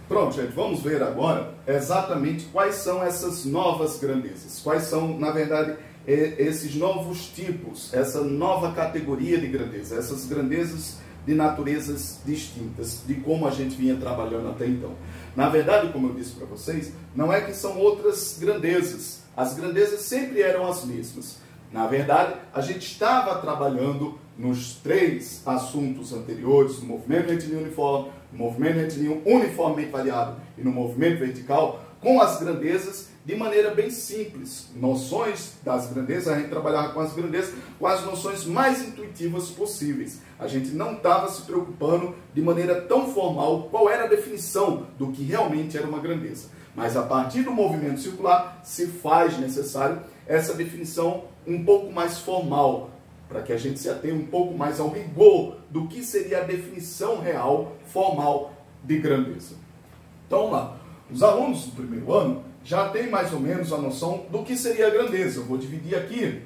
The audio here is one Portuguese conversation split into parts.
Pronto, gente, vamos ver agora exatamente quais são essas novas grandezas. Quais são, na verdade, esses novos tipos, essa nova categoria de grandeza, essas grandezas de naturezas distintas, de como a gente vinha trabalhando até então. Na verdade, como eu disse para vocês, não é que são outras grandezas. As grandezas sempre eram as mesmas. Na verdade, a gente estava trabalhando nos três assuntos anteriores, no movimento retilíneo uniforme, no movimento retilíneo uniformemente variado e no movimento vertical, com as grandezas de maneira bem simples. Noções das grandezas, a gente trabalhava com as grandezas, com as noções mais intuitivas possíveis. A gente não estava se preocupando de maneira tão formal qual era a definição do que realmente era uma grandeza. Mas a partir do movimento circular se faz necessário essa definição um pouco mais formal, para que a gente se atenha um pouco mais ao rigor do que seria a definição real, formal de grandeza. Então, vamos lá. Os alunos do primeiro ano já têm mais ou menos a noção do que seria a grandeza. Eu vou dividir aqui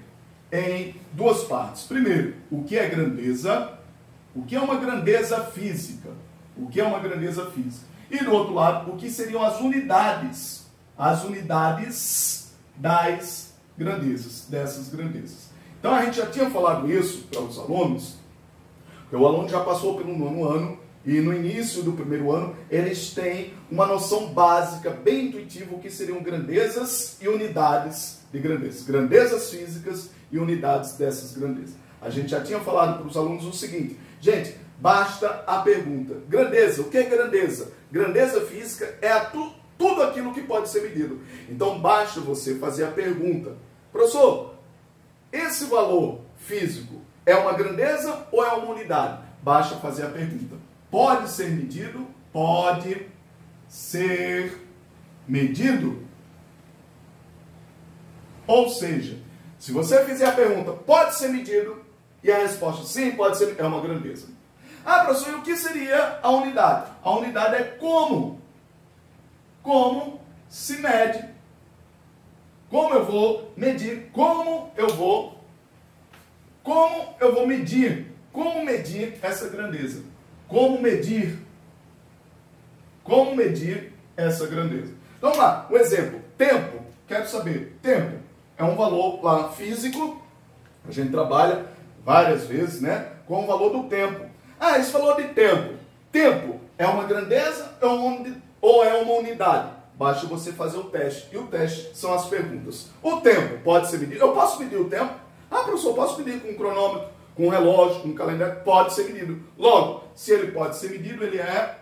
em duas partes. Primeiro, o que é grandeza? O que é uma grandeza física? O que é uma grandeza física? E do outro lado, o que seriam as unidades? As unidades das grandezas, dessas grandezas. Então a gente já tinha falado isso para os alunos, porque o aluno já passou pelo nono ano e no início do primeiro ano eles têm uma noção básica, bem intuitiva, o que seriam grandezas e unidades de grandezas. Grandezas físicas e unidades dessas grandezas. A gente já tinha falado para os alunos o seguinte, gente, basta a pergunta. Grandeza, o que é grandeza? Grandeza física é tudo aquilo que pode ser medido. Então basta você fazer a pergunta, professor, esse valor físico é uma grandeza ou é uma unidade? Basta fazer a pergunta. Pode ser medido? Pode ser medido? Ou seja, se você fizer a pergunta, pode ser medido? E a resposta, sim, pode ser, é uma grandeza. Ah, professor, e o que seria a unidade? A unidade é como? Como se mede? Como eu vou medir? Como eu vou medir? Como medir essa grandeza? Como medir? Como medir essa grandeza? Então, vamos lá, um exemplo. Tempo. Quero saber. Tempo é um valor lá físico. A gente trabalha várias vezes, né? Com o valor do tempo. Ah, esse valor de tempo. Tempo é uma grandeza ou é uma unidade? Basta você fazer o teste. E o teste são as perguntas. O tempo pode ser medido? Eu posso medir o tempo? Ah, professor, posso medir com um cronômetro, com um relógio, com um calendário? Pode ser medido. Logo, se ele pode ser medido, ele é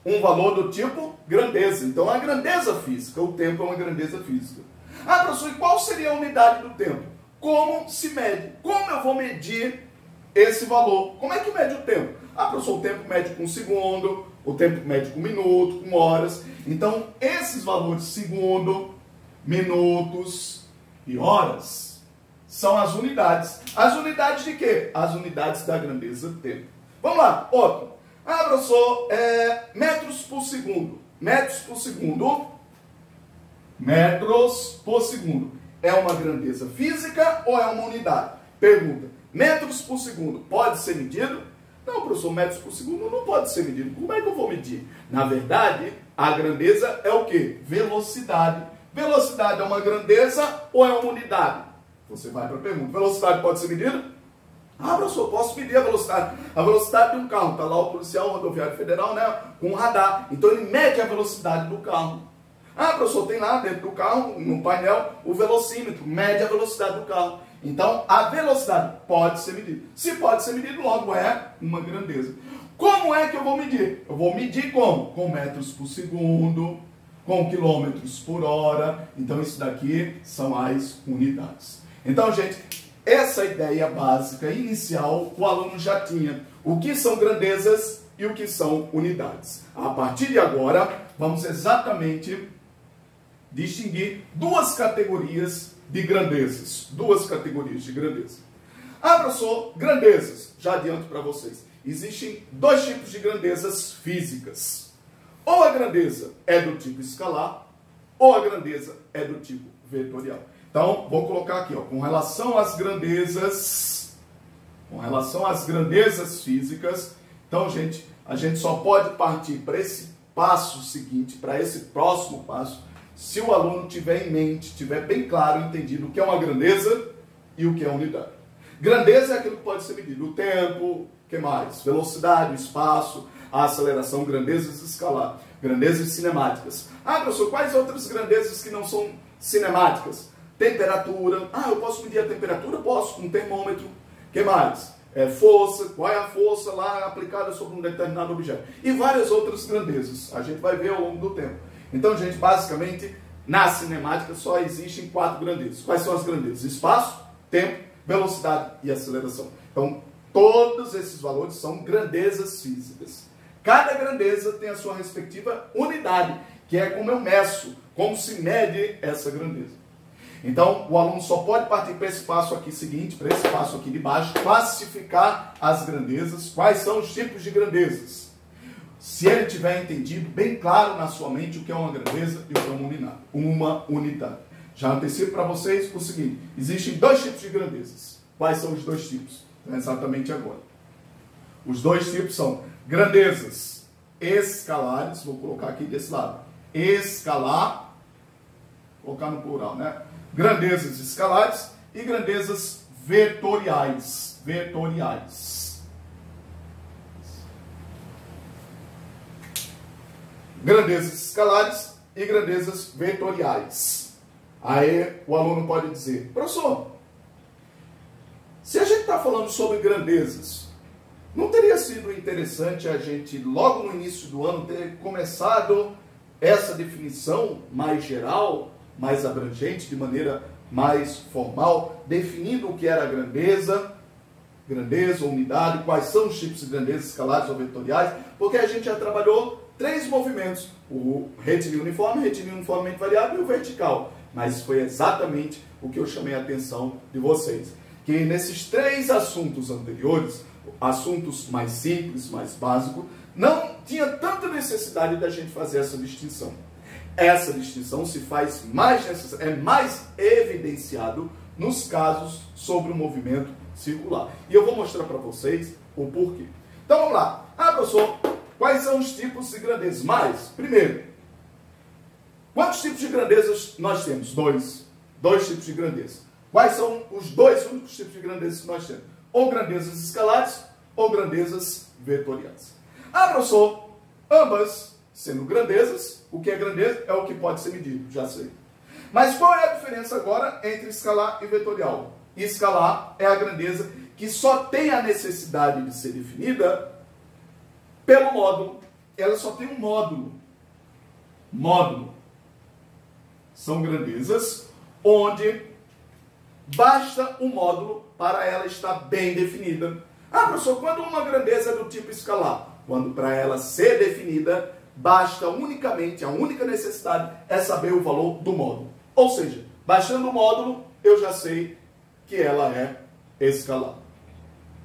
um valor do tipo grandeza. Então, a grandeza física, o tempo é uma grandeza física. Ah, professor, e qual seria a unidade do tempo? Como se mede? Como eu vou medir esse valor? Como é que mede o tempo? Ah, professor, o tempo mede com segundo, o tempo mede com minuto, com horas. Então, esses valores segundo, minutos e horas são as unidades. As unidades de quê? As unidades da grandeza do tempo. Vamos lá, outro. Ah, professor, metros por segundo. Metros por segundo. Metros por segundo. É uma grandeza física ou é uma unidade? Pergunta. Metros por segundo pode ser medido? Não, professor, metros por segundo não pode ser medido. Como é que eu vou medir? Na verdade, a grandeza é o quê? Velocidade. Velocidade é uma grandeza ou é uma unidade? Você vai para a pergunta. Velocidade pode ser medida? Ah, professor, posso medir a velocidade. A velocidade de um carro. Está lá o policial rodoviário federal, né? Com um radar. Então ele mede a velocidade do carro. Ah, professor, tem lá dentro do carro, no painel, o velocímetro. Mede a velocidade do carro. Então, a velocidade pode ser medida. Se pode ser medido, logo é uma grandeza. Como é que eu vou medir? Eu vou medir como? Com metros por segundo, com quilômetros por hora. Então, isso daqui são as unidades. Então, gente, essa ideia básica, inicial, o aluno já tinha. O que são grandezas e o que são unidades. A partir de agora, vamos exatamente distinguir duas categorias de grandezas. Duas categorias de grandeza. Ah, professor, grandezas. Já adianto para vocês. Existem dois tipos de grandezas físicas. Ou a grandeza é do tipo escalar, ou a grandeza é do tipo vetorial. Então, vou colocar aqui, ó, com relação às grandezas físicas. Então, gente, a gente só pode partir para esse passo seguinte, para esse próximo passo, se o aluno tiver em mente, tiver bem claro, entendido o que é uma grandeza e o que é unidade. Grandeza é aquilo que pode ser medido, o tempo, o que mais? Velocidade, o espaço, a aceleração, grandezas escalar, grandezas cinemáticas. Ah, professor, quais outras grandezas que não são cinemáticas? Temperatura. Ah, eu posso medir a temperatura? Posso, com um termômetro. O que mais? Força, qual é a força lá aplicada sobre um determinado objeto. E várias outras grandezas. A gente vai ver ao longo do tempo. Então, gente, basicamente, na cinemática só existem 4 grandezas. Quais são as grandezas? Espaço, tempo, velocidade e aceleração. Então, todos esses valores são grandezas físicas. Cada grandeza tem a sua respectiva unidade, que é como eu meço, como se mede essa grandeza. Então, o aluno só pode partir para esse passo aqui seguinte, para esse passo aqui de baixo, classificar as grandezas, quais são os tipos de grandezas. Se ele tiver entendido bem claro na sua mente o que é uma grandeza e o que é uma unidade. Já antecipo para vocês o seguinte, existem 2 tipos de grandezas. Quais são os 2 tipos? Então, exatamente agora. Os 2 tipos são grandezas escalares, vou colocar aqui desse lado, escalar, colocar no plural, né? Grandezas escalares e grandezas vetoriais. Grandezas escalares e grandezas vetoriais. Aí o aluno pode dizer, professor, se a gente está falando sobre grandezas, não teria sido interessante a gente, logo no início do ano, ter começado essa definição mais geral, mais abrangente, de maneira mais formal, definindo o que era grandeza, unidade, quais são os tipos de grandezas escalares ou vetoriais, porque a gente já trabalhou 3 movimentos, o retilíneo uniformemente variável e o vertical. Mas foi exatamente o que eu chamei a atenção de vocês. Que nesses 3 assuntos anteriores, assuntos mais simples, mais básicos, não tinha tanta necessidade da gente fazer essa distinção. Essa distinção se faz mais necessária, é mais evidenciado nos casos sobre o movimento circular. E eu vou mostrar para vocês o porquê. Então vamos lá. Ah, professor, quais são os tipos de grandezas? Primeiro, quantos tipos de grandezas nós temos? 2 tipos de grandeza. Quais são os 2 únicos tipos de grandezas que nós temos? Ou grandezas escalares ou grandezas vetoriais. Ah, professor, ambas sendo grandezas, o que é grandeza é o que pode ser medido, já sei. Mas qual é a diferença agora entre escalar e vetorial? Escalar é a grandeza que só tem a necessidade de ser definida pelo módulo. Ela só tem um módulo. Módulo. São grandezas onde basta um módulo para ela estar bem definida. Ah, professor, quando uma grandeza é do tipo escalar? Quando para ela ser definida, basta unicamente, a única necessidade é saber o valor do módulo. Ou seja, baixando o módulo, eu já sei que ela é escalar.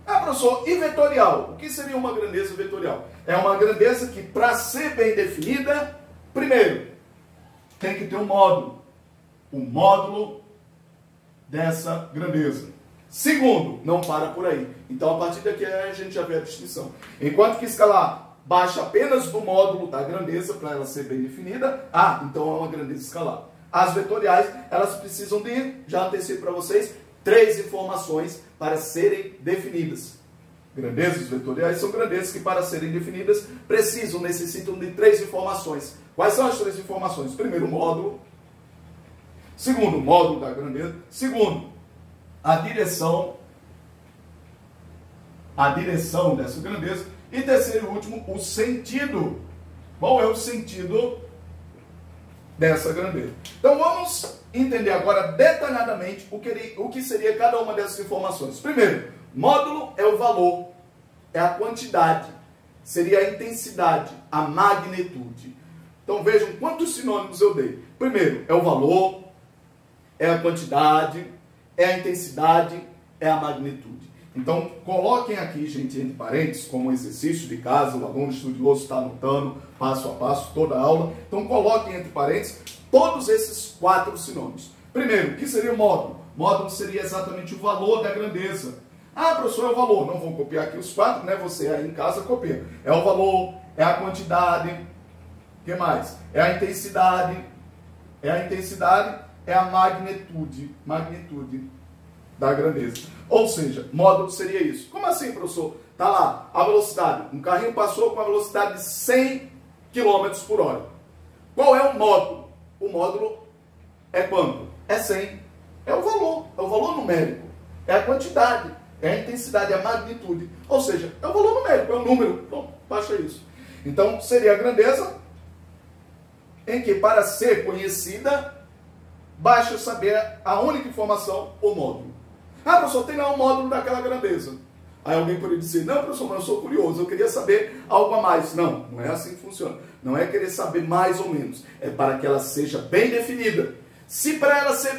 Ah, professor, e vetorial? O que seria uma grandeza vetorial? É uma grandeza que, para ser bem definida, primeiro, tem que ter um módulo. O módulo dessa grandeza. Segundo, não para por aí. Então, a partir daqui, a gente já vê a distinção. Enquanto que escalar baixa apenas do módulo da grandeza para ela ser bem definida, então é uma grandeza escalar. As vetoriais, elas precisam de, já antecipo para vocês, 3 informações para serem definidas. Grandezas vetoriais são grandezas que, para serem definidas, necessitam de 3 informações. Quais são as 3 informações? Primeiro, o módulo. Segundo, o módulo da grandeza. Segundo, a direção dessa grandeza. E terceiro e último, o sentido. Qual é o sentido dessa grandeza? Então vamos entender agora detalhadamente o que seria cada uma dessas informações. Primeiro, módulo é o valor, é a quantidade, seria a intensidade, a magnitude. Então vejam quantos sinônimos eu dei. Primeiro, é o valor, é a quantidade, é a intensidade, é a magnitude. Então, coloquem aqui, gente, entre parênteses, como exercício de casa, o aluno estudioso está anotando passo a passo toda a aula. Então, coloquem entre parênteses todos esses 4 sinônimos. Primeiro, o que seria o módulo? Módulo seria exatamente o valor da grandeza. Ah, professor, é o valor. Não vou copiar aqui os quatro, né? Você aí em casa copia. É o valor, é a quantidade, o que mais? É a intensidade, é a magnitude da grandeza. Ou seja, módulo seria isso. Como assim, professor? Tá lá, a velocidade. Um carrinho passou com a velocidade de 100 km por hora. Qual é o módulo? O módulo é quanto? É 100. É o valor numérico. É a quantidade, é a intensidade, é a magnitude. Ou seja, é o valor numérico, é o número. Bom, baixa isso. Então, seria a grandeza em que, para ser conhecida, basta saber a única informação, o módulo. Ah, professor, tem lá um módulo daquela grandeza. Aí alguém poderia dizer, não, professor, mas eu sou curioso, eu queria saber algo a mais. Não, não é assim que funciona. Não é querer saber mais ou menos. É para que ela seja bem definida. Se para ela ser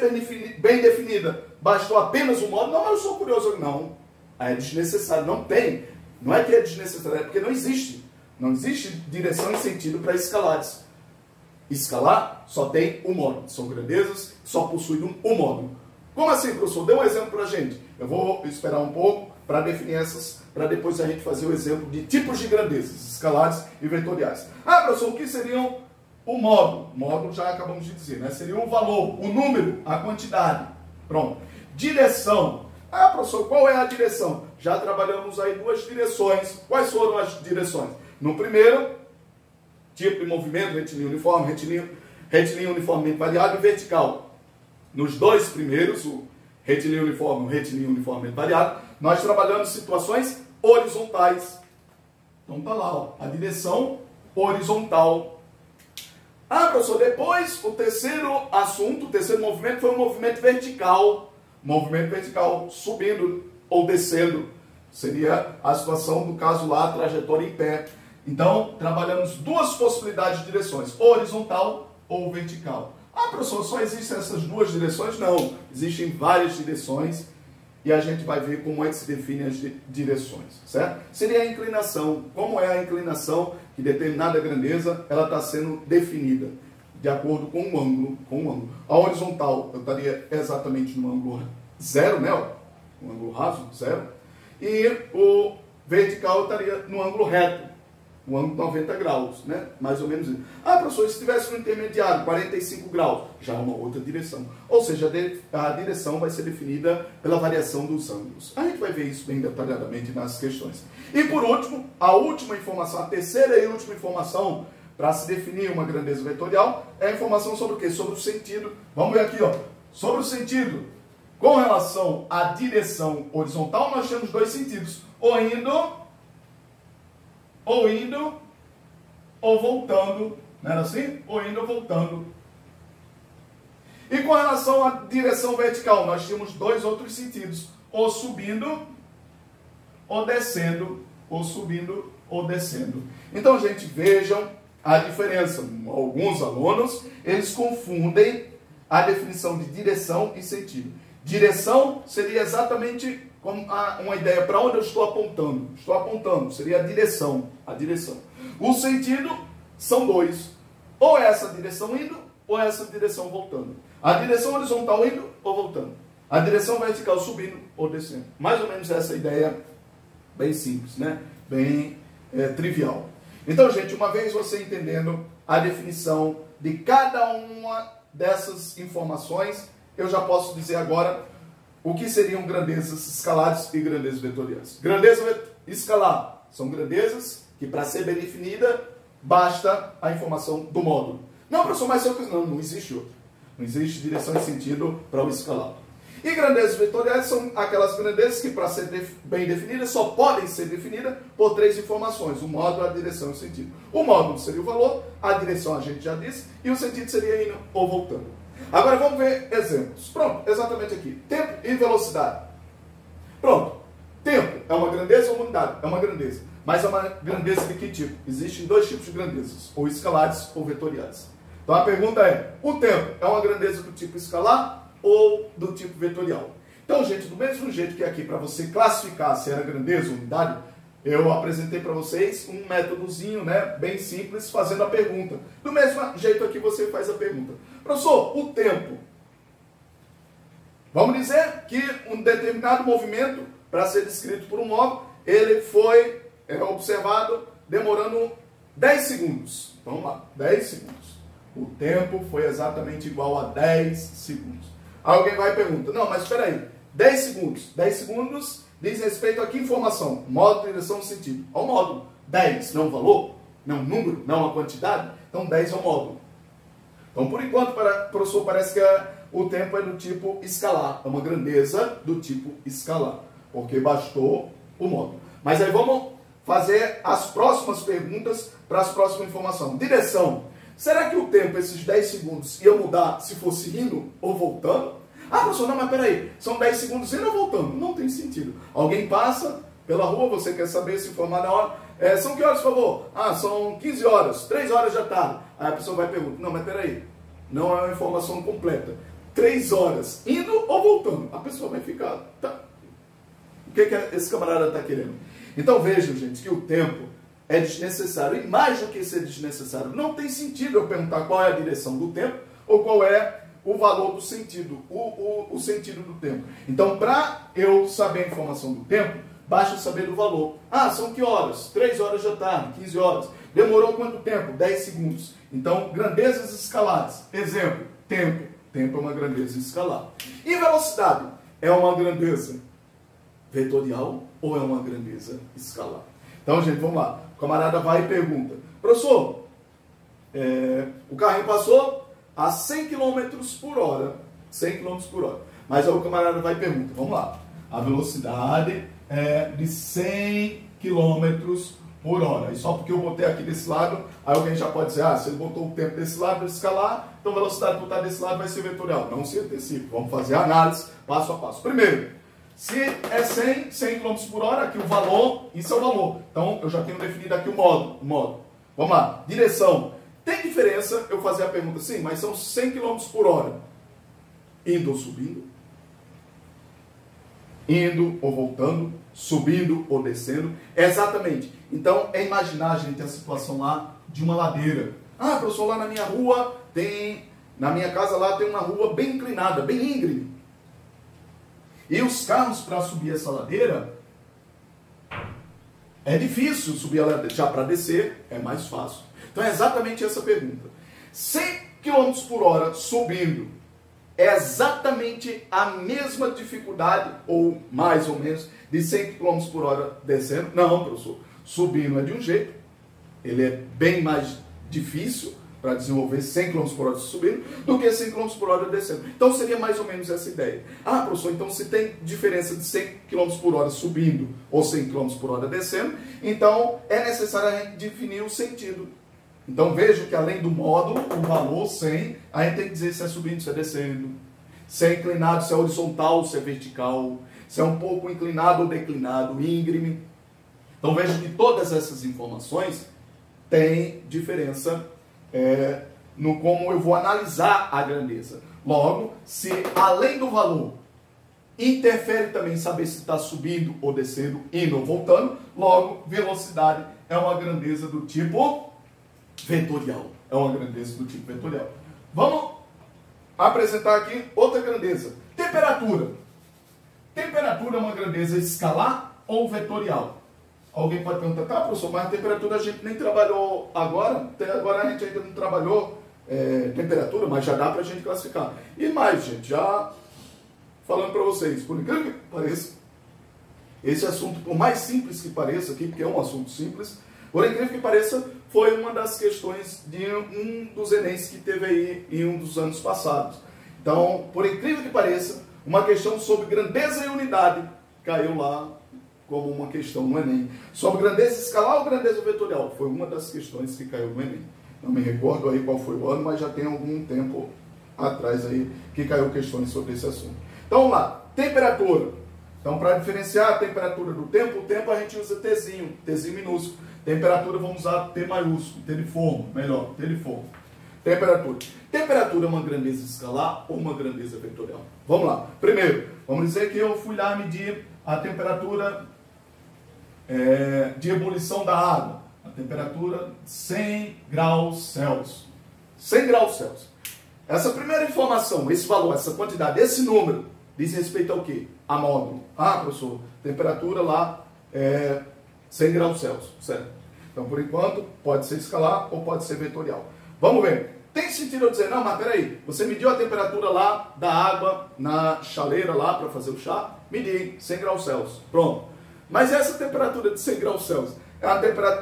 bem definida, bastou apenas um módulo, não, mas eu sou curioso. Não, aí é desnecessário, não tem. Não é que é desnecessário, é porque não existe. Não existe direção e sentido para escalares. Escalar só tem um módulo. São grandezas que só possuem um módulo. Como assim, professor? Dê um exemplo para a gente. Eu vou esperar um pouco para definir essas, para depois a gente fazer o exemplo de tipos de grandezas, escalares e vetoriais. Ah, professor, o que seriam o módulo? Módulo já acabamos de dizer, né? Seria o valor, o número, a quantidade. Pronto. Direção. Ah, professor, qual é a direção? Já trabalhamos aí duas direções. Quais foram as direções? No primeiro, tipo de movimento, retilíneo uniforme, retilíneo uniformemente variado e vertical. Nos dois primeiros, o retilíneo uniforme e o retilíneo uniformemente variado, nós trabalhamos situações horizontais. Então tá lá, ó, a direção horizontal. Ah, professor, depois o terceiro assunto, o terceiro movimento foi o movimento vertical. Movimento vertical, subindo ou descendo. Seria a situação do caso lá, a trajetória em pé. Então, trabalhamos duas possibilidades de direções, horizontal ou vertical. Ah, professor, só existem essas duas direções? Não, existem várias direções e a gente vai ver como é que se define as direções, certo? Seria a inclinação. Como é a inclinação que determinada grandeza ela está sendo definida de acordo com um ângulo, A horizontal eu estaria exatamente no ângulo zero, né? Um ângulo raso, zero. E o vertical eu estaria no ângulo reto. Um ângulo de 90 graus, né? Mais ou menos isso. Ah, professor, se tivesse um intermediário, 45 graus, já é uma outra direção. Ou seja, a direção vai ser definida pela variação dos ângulos. A gente vai ver isso bem detalhadamente nas questões. E por último, a última informação, a terceira e última informação para se definir uma grandeza vetorial é a informação sobre o quê? Sobre o sentido. Vamos ver aqui, ó. Sobre o sentido. Com relação à direção horizontal, nós temos dois sentidos. Ou indo, ou voltando, não era assim? Ou indo ou voltando. E com relação à direção vertical, nós tínhamos dois outros sentidos. Ou subindo, ou descendo. Ou subindo, ou descendo. Então, gente, vejam a diferença. Alguns alunos, eles confundem a definição de direção e sentido. Direção seria exatamente como uma ideia para onde eu estou apontando. Estou apontando, seria a direção. O sentido são dois. Ou essa direção indo, ou essa direção voltando. A direção horizontal indo ou voltando. A direção vertical subindo ou descendo. Mais ou menos essa ideia bem simples, né? Bem trivial. Então, gente, uma vez você entendendo a definição de cada uma dessas informações, eu já posso dizer agora o que seriam grandezas escalares e grandezas vetoriais. Grandeza escalar são grandezas que, para ser bem definida, basta a informação do módulo. Não, professor, mas não existe outro. Não existe direção e sentido para o escalar. E grandezas vetoriais são aquelas grandezas que, para ser bem definidas, só podem ser definidas por três informações: o módulo, a direção e o sentido. O módulo seria o valor, a direção a gente já disse, e o sentido seria indo ou voltando. Agora vamos ver exemplos. Pronto, exatamente aqui. Tempo e velocidade. Pronto. Tempo é uma grandeza ou uma unidade? É uma grandeza. Mas é uma grandeza de que tipo? Existem dois tipos de grandezas, ou escalares ou vetoriais. Então a pergunta é, o tempo é uma grandeza do tipo escalar ou do tipo vetorial? Então, gente, do mesmo jeito que aqui para você classificar se era grandeza ou unidade, eu apresentei para vocês um métodozinho, né, bem simples, fazendo a pergunta. Do mesmo jeito aqui você faz a pergunta. Professor, o tempo. Vamos dizer que um determinado movimento para ser descrito por um módulo, ele foi observado demorando 10 segundos. Vamos lá, 10 segundos. O tempo foi exatamente igual a 10 segundos. Alguém vai e pergunta, não, mas espera aí, 10 segundos. 10 segundos diz respeito a que informação? Módulo, direção, sentido. Ao módulo. 10 não é um valor, não é um número, não é uma quantidade. Então 10 é um módulo. Então, por enquanto, professor, parece que o tempo é do tipo escalar. É uma grandeza do tipo escalar. Porque bastou o módulo. Mas aí vamos fazer as próximas perguntas para as próximas informações. Direção. Será que o tempo, esses 10 segundos, ia mudar se fosse indo ou voltando? Ah, professor, não, mas peraí, são 10 segundos indo ou voltando? Não tem sentido. Alguém passa pela rua, você quer saber, se informar na hora. São que horas, por favor? Ah, são 15 horas, 3 horas da tarde. Aí a pessoa vai perguntar, não, mas peraí, não é uma informação completa. 3 horas, indo ou voltando? A pessoa vai ficar, tá. O que esse camarada está querendo? Então vejam, gente, que o tempo é desnecessário. E mais do que ser desnecessário, não tem sentido eu perguntar qual é a direção do tempo ou qual é o valor do sentido, o sentido do tempo. Então, para eu saber a informação do tempo, basta saber do valor. Ah, são que horas? 3 horas da tarde, 15 horas. Demorou quanto tempo? 10 segundos. Então, grandezas escalares. Exemplo, tempo. Tempo é uma grandeza escalar. E velocidade? É uma grandeza vetorial ou é uma grandeza escalar? Então, gente, vamos lá. O camarada vai e pergunta, professor, o carrinho passou a 100 km por hora. 100 km por hora. Mas aí o camarada vai e pergunta, vamos lá. A velocidade é de 100 km por hora. E só porque eu botei aqui desse lado, aí alguém já pode dizer, ah, se ele botou o tempo desse lado, escalar, então a velocidade por estar desse lado vai ser vetorial. Não se antecipe. Vamos fazer a análise passo a passo. Primeiro, se é 100 km por hora, aqui o valor, isso é o valor. Então, eu já tenho definido aqui o módulo. Vamos lá. Direção. Tem diferença eu fazer a pergunta, sim, mas são 100 km por hora. Indo ou subindo? Indo ou voltando? Subindo ou descendo? Exatamente. Então, é imaginar, gente, a situação lá de uma ladeira. Ah, professor, lá na minha rua na minha casa lá tem uma rua bem inclinada, bem íngreme. E os carros, para subir essa ladeira, é difícil subir a ladeira. Já para descer, é mais fácil. Então é exatamente essa pergunta. 100 km por hora subindo é exatamente a mesma dificuldade, ou mais ou menos, de 100 km por hora descendo? Não, professor. Subindo é de um jeito, ele é bem mais difícil para desenvolver 100 km por hora subindo, do que 100 km por hora descendo. Então seria mais ou menos essa ideia. Ah, professor, então se tem diferença de 100 km por hora subindo ou 100 km por hora descendo, então é necessário a gente definir o sentido. Então veja que além do módulo, o valor 100, a gente tem que dizer se é subindo, se é descendo, se é inclinado, se é horizontal, se é vertical, se é um pouco inclinado ou declinado, íngreme. Então veja que todas essas informações têm diferença no como eu vou analisar a grandeza. Logo, se além do valor interfere também saber se está subindo ou descendo, indo ou voltando, logo, velocidade é uma grandeza do tipo vetorial. É uma grandeza do tipo vetorial. Vamos apresentar aqui outra grandeza. Temperatura. Temperatura é uma grandeza escalar ou vetorial? Alguém pode perguntar, tá, professor, mas a temperatura a gente nem trabalhou agora, até agora a gente ainda não trabalhou temperatura, mas já dá para a gente classificar. E mais, gente, já falando para vocês, por incrível que pareça, esse assunto, por mais simples que pareça aqui, porque é um assunto simples, por incrível que pareça, foi uma das questões de um dos Enems que teve aí em um dos anos passados. Então, por incrível que pareça, uma questão sobre grandeza e unidade caiu lá como uma questão no Enem. Sobre grandeza escalar ou grandeza vetorial? Foi uma das questões que caiu no Enem. Não me recordo aí qual foi o ano, mas já tem algum tempo atrás aí que caiu questões sobre esse assunto. Então vamos lá, temperatura. Então para diferenciar a temperatura do tempo, o tempo a gente usa Tzinho minúsculo. Temperatura vamos usar T maiúsculo, T de forma, melhor, T de forma. Temperatura. Temperatura é uma grandeza escalar ou uma grandeza vetorial? Vamos lá. Primeiro, vamos dizer que eu fui lá medir a temperatura de ebulição da água. A temperatura 100 graus Celsius. 100 graus Celsius. Essa primeira informação, esse valor, essa quantidade, esse número, diz respeito ao quê? A módulo. Ah, professor, temperatura lá é 100 graus Celsius, certo? Então, por enquanto, pode ser escalar ou pode ser vetorial. Vamos ver. Tem sentido eu dizer, não, mas peraí, você mediu a temperatura lá da água na chaleira lá para fazer o chá? Medi, 100 graus Celsius. Pronto. Mas essa temperatura de 100 graus Celsius,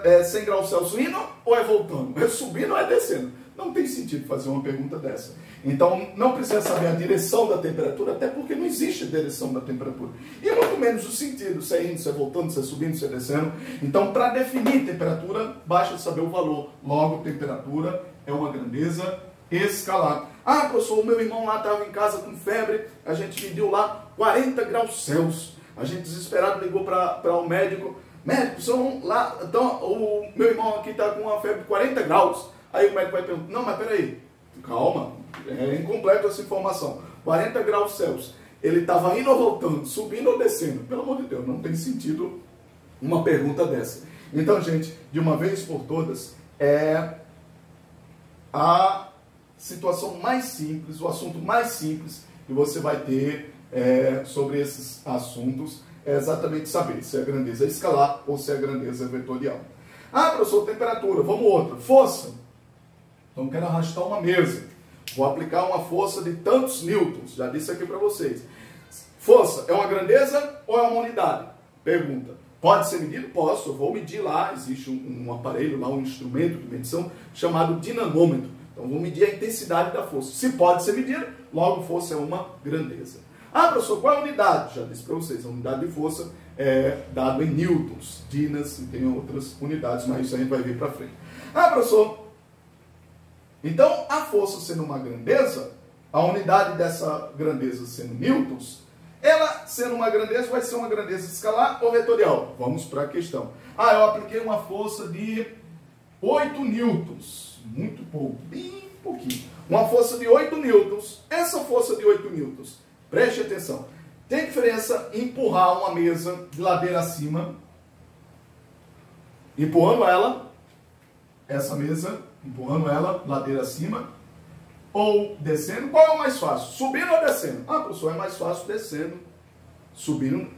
é 100 graus Celsius indo ou é voltando? É subindo ou é descendo? Não tem sentido fazer uma pergunta dessa. Então, não precisa saber a direção da temperatura, até porque não existe direção da temperatura. E muito menos o sentido, se é indo, se é voltando, se é subindo, se é descendo. Então, para definir temperatura, basta saber o valor. Logo, temperatura é uma grandeza escalar. Ah, professor, o meu irmão lá estava em casa com febre, a gente mediu lá 40 graus Celsius. A gente desesperado ligou para o médico. Médico, lá, então, o meu irmão aqui está com uma febre de 40 graus. Aí o médico vai perguntar, não, mas peraí, calma, é incompleto essa informação. 40 graus Celsius, ele estava indo ou voltando, subindo ou descendo? Pelo amor de Deus, não tem sentido uma pergunta dessa. Então, gente, de uma vez por todas, a situação mais simples, o assunto mais simples que você vai ter sobre esses assuntos é exatamente saber se é grandeza escalar ou se é grandeza vetorial. Ah, professor, temperatura, vamos outra. Força. Então, quero arrastar uma mesa. Vou aplicar uma força de tantos newtons. Já disse aqui para vocês. Força é uma grandeza ou é uma unidade? Pergunta. Pode ser medido? Posso. Eu vou medir lá. Existe um aparelho lá, um instrumento de medição chamado dinamômetro. Então, vou medir a intensidade da força. Se pode ser medido, logo força é uma grandeza. Ah, professor, qual é a unidade? Já disse para vocês. A unidade de força é dado em newtons. Dinas e tem outras unidades, mas isso a gente vai ver para frente. Ah, professor... Então, a força sendo uma grandeza, a unidade dessa grandeza sendo newtons, ela sendo uma grandeza vai ser uma grandeza escalar ou vetorial? Vamos para a questão. Ah, eu apliquei uma força de 8 newtons. Muito pouco, bem pouquinho. Uma força de 8 newtons. Essa força de 8 newtons, preste atenção. Tem diferença em empurrar uma mesa de ladeira acima, empurrando ela, essa mesa... empurrando ela ladeira acima ou descendo. Qual é o mais fácil? Subindo ou descendo? Ah, professor, é mais fácil descendo. Subindo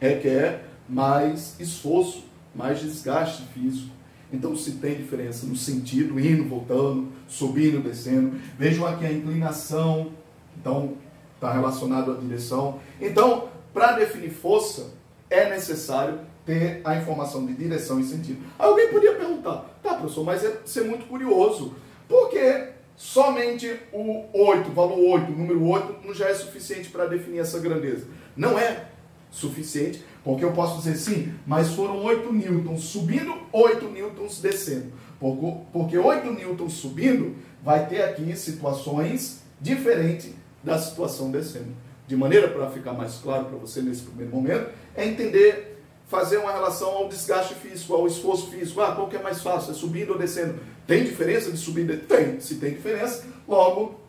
requer mais esforço, mais desgaste físico. Então, se tem diferença no sentido, indo, voltando, subindo, descendo. Vejam aqui a inclinação. Então, está relacionado à direção. Então, para definir força, é necessário ter a informação de direção e sentido. Alguém podia perguntar, tá, professor, mas é ser muito curioso, porque somente o 8, valor 8, número 8, não já é suficiente para definir essa grandeza? Não é suficiente, porque eu posso dizer sim, mas foram 8 newtons subindo, 8 newtons descendo. Porque 8 newtons subindo vai ter aqui situações diferentes da situação descendo. De maneira, para ficar mais claro para você nesse primeiro momento, é entender, fazer uma relação ao desgaste físico, ao esforço físico. Ah, qual que é mais fácil? É subindo ou descendo? Tem diferença de subir? Tem. Se tem diferença, logo,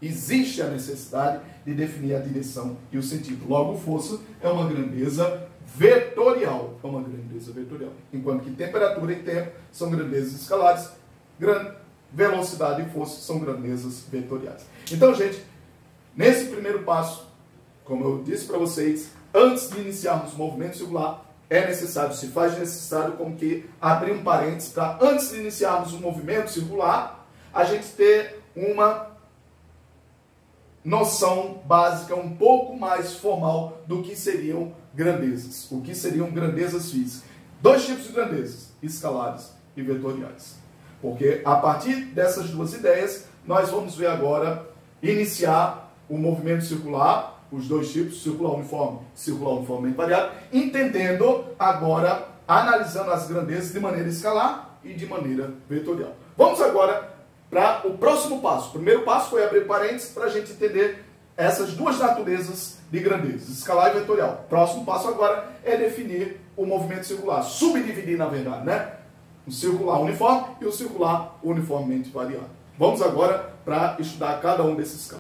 existe a necessidade de definir a direção e o sentido. Logo, força é uma grandeza vetorial. É uma grandeza vetorial. Enquanto que temperatura e tempo são grandezas escalares, velocidade e força são grandezas vetoriais. Então, gente, nesse primeiro passo, como eu disse para vocês, antes de iniciarmos o movimento circular, é necessário, se faz necessário como que abrir um parênteses para, antes de iniciarmos o movimento circular, a gente ter uma noção básica um pouco mais formal do que seriam grandezas, o que seriam grandezas físicas. Dois tipos de grandezas, escalares e vetoriais. Porque a partir dessas duas ideias, nós vamos ver agora iniciar o movimento circular, os dois tipos, circular uniformemente variado, entendendo agora, analisando as grandezas de maneira escalar e de maneira vetorial. Vamos agora para o próximo passo. O primeiro passo foi abrir parênteses para a gente entender essas duas naturezas de grandezas, escalar e vetorial. O próximo passo agora é definir o movimento circular, subdividir na verdade, né? O circular uniforme e o circular uniformemente variado. Vamos agora para estudar cada um desses casos.